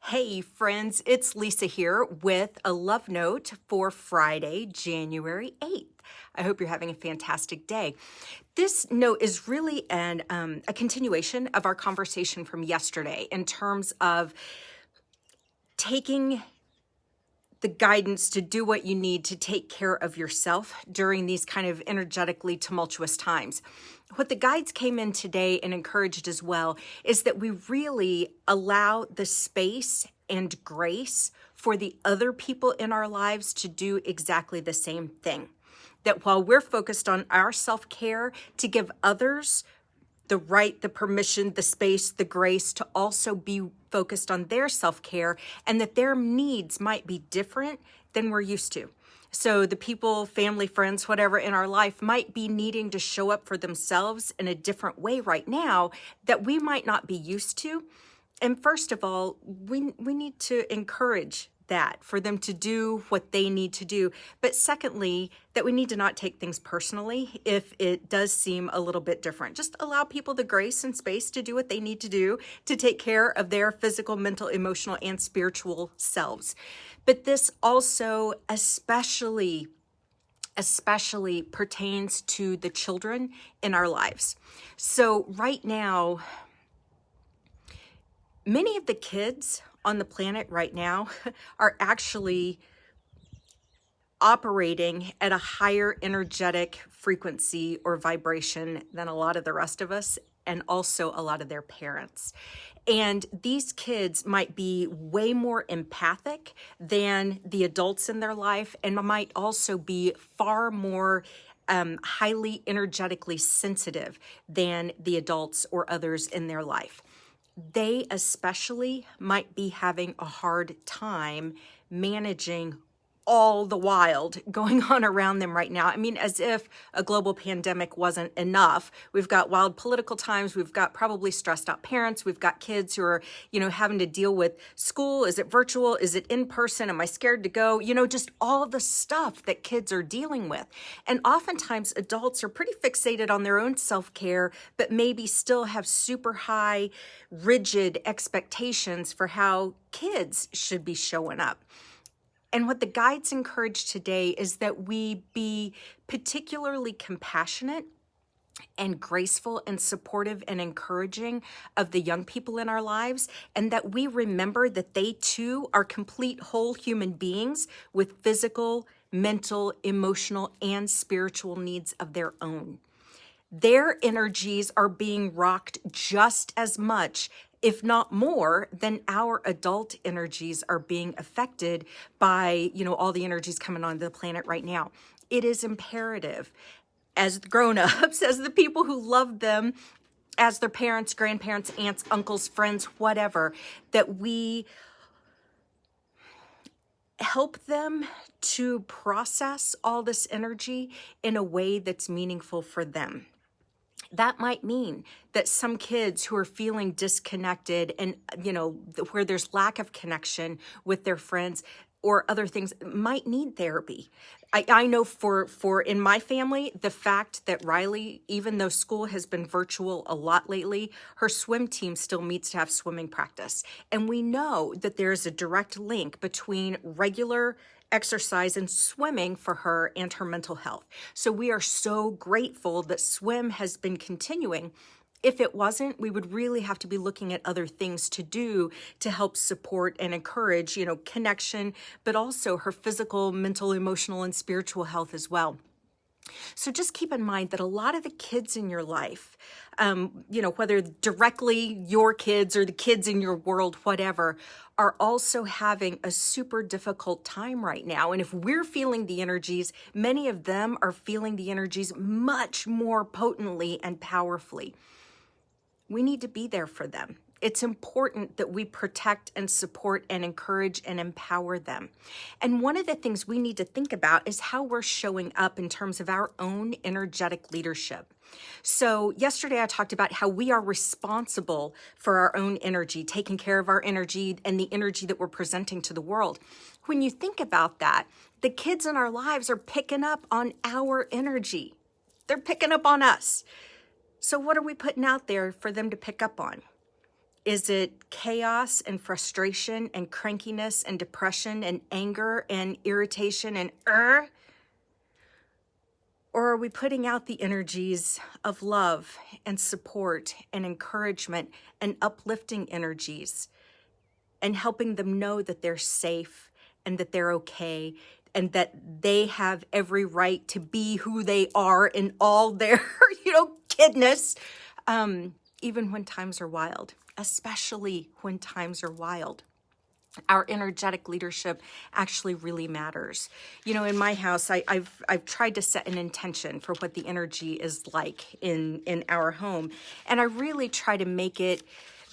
Hey friends, it's Lisa here with a love note for Friday, January 8th. I hope you're having a fantastic day. This note is really a continuation of our conversation from yesterday in terms of taking the guidance to do what you need to take care of yourself during these kind of energetically tumultuous times. What the guides came in today and encouraged as well is that we really allow the space and grace for the other people in our lives to do exactly the same thing. That while we're focused on our self-care, to give others the right, the permission, the space, the grace to also be focused on their self-care, and that their needs might be different than we're used to. So the people, family, friends, whatever in our life might be needing to show up for themselves in a different way right now that we might not be used to. And first of all, we need to encourage that for them to do what they need to do. But secondly, that we need to not take things personally if it does seem a little bit different. Just allow people the grace and space to do what they need to do to take care of their physical, mental, emotional, and spiritual selves. But this also especially pertains to the children in our lives. So right now, many of the kids on the planet right now are actually operating at a higher energetic frequency or vibration than a lot of the rest of us, and also a lot of their parents. And these kids might be way more empathic than the adults in their life, and might also be far more highly energetically sensitive than the adults or others in their life. They especially might be having a hard time managing all the wild going on around them right now. I mean, as if a global pandemic wasn't enough. We've got wild political times. We've got probably stressed out parents. We've got kids who are, having to deal with school. Is it virtual? Is it in person? Am I scared to go? Just all the stuff that kids are dealing with. And oftentimes adults are pretty fixated on their own self-care, but maybe still have super high, rigid expectations for how kids should be showing up. And what the guides encourage today is that we be particularly compassionate and graceful and supportive and encouraging of the young people in our lives, and that we remember that they too are complete whole human beings with physical, mental, emotional, and spiritual needs of their own. Their energies are being rocked just as much, if not more, than our adult energies are being affected by, all the energies coming onto the planet right now. It is imperative as grown-ups, as the people who love them, as their parents, grandparents, aunts, uncles, friends, whatever, that we help them to process all this energy in a way that's meaningful for them. That might mean that some kids who are feeling disconnected and, where there's lack of connection with their friends or other things might need therapy. I know for in my family, the fact that Riley, even though school has been virtual a lot lately, her swim team still meets to have swimming practice. And we know that there's a direct link between regular exercise and swimming for her and her mental health. So we are so grateful that swim has been continuing. If it wasn't, we would really have to be looking at other things to do to help support and encourage, connection, but also her physical, mental, emotional, and spiritual health as well. So just keep in mind that a lot of the kids in your life, whether directly your kids or the kids in your world, whatever, are also having a super difficult time right now. And if we're feeling the energies, many of them are feeling the energies much more potently and powerfully. We need to be there for them. It's important that we protect and support and encourage and empower them. And one of the things we need to think about is how we're showing up in terms of our own energetic leadership. So yesterday I talked about how we are responsible for our own energy, taking care of our energy and the energy that we're presenting to the world. When you think about that, the kids in our lives are picking up on our energy. They're picking up on us. So what are we putting out there for them to pick up on? Is it chaos and frustration and crankiness and depression and anger and irritation and Or are we putting out the energies of love and support and encouragement and uplifting energies and helping them know that they're safe and that they're okay and that they have every right to be who they are in all their, kidness, even when times are wild, especially when times are wild. Our energetic leadership actually really matters. In my house, I've tried to set an intention for what the energy is like in our home. And I really try to make it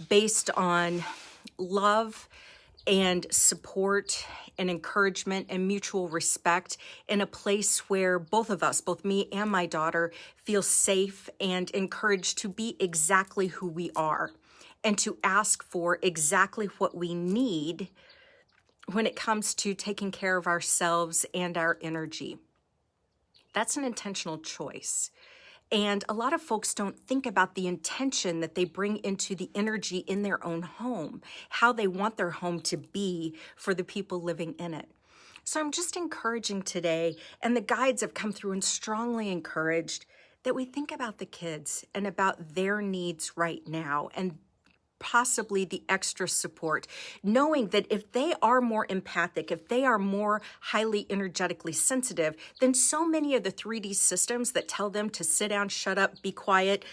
based on love and support and encouragement and mutual respect in a place where both of us, both me and my daughter, feel safe and encouraged to be exactly who we are and to ask for exactly what we need when it comes to taking care of ourselves and our energy. That's an intentional choice. And a lot of folks don't think about the intention that they bring into the energy in their own home, how they want their home to be for the people living in it. So I'm just encouraging today, and the guides have come through and strongly encouraged that we think about the kids and about their needs right now and possibly the extra support, knowing that if they are more empathic, if they are more highly energetically sensitive, then so many of the 3D systems that tell them to sit down, shut up, be quiet,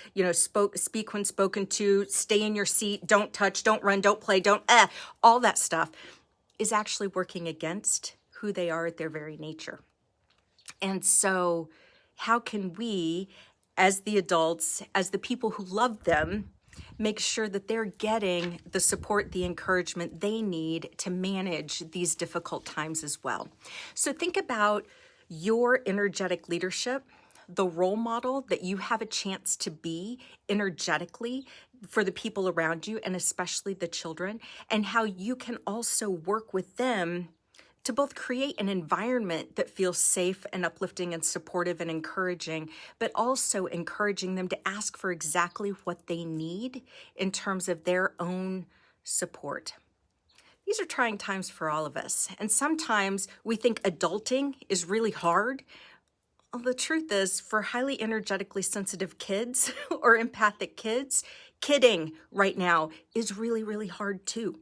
speak when spoken to, stay in your seat, don't touch, don't run, don't play, all that stuff is actually working against who they are at their very nature. And so how can we, as the adults, as the people who love them, make sure that they're getting the support, the encouragement they need to manage these difficult times as well? So think about your energetic leadership, the role model that you have a chance to be energetically for the people around you, and especially the children, and how you can also work with them to both create an environment that feels safe and uplifting and supportive and encouraging, but also encouraging them to ask for exactly what they need in terms of their own support. These are trying times for all of us. And sometimes we think adulting is really hard. Well, the truth is, for highly energetically sensitive kids or empathic kids, kidding right now is really, really hard too.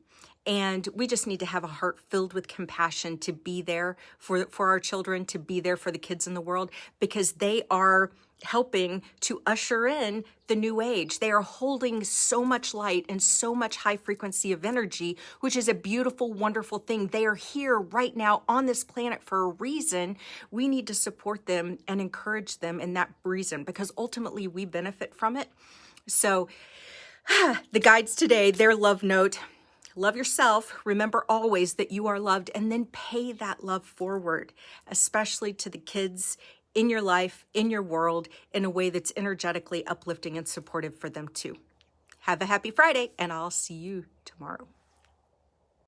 And we just need to have a heart filled with compassion to be there for our children, to be there for the kids in the world, because they are helping to usher in the new age. They are holding so much light and so much high frequency of energy, which is a beautiful, wonderful thing. They are here right now on this planet for a reason. We need to support them and encourage them in that reason, because ultimately we benefit from it. So the guides today, their love note: love yourself, remember always that you are loved, and then pay that love forward, especially to the kids in your life, in your world, in a way that's energetically uplifting and supportive for them too. Have a happy Friday, and I'll see you tomorrow.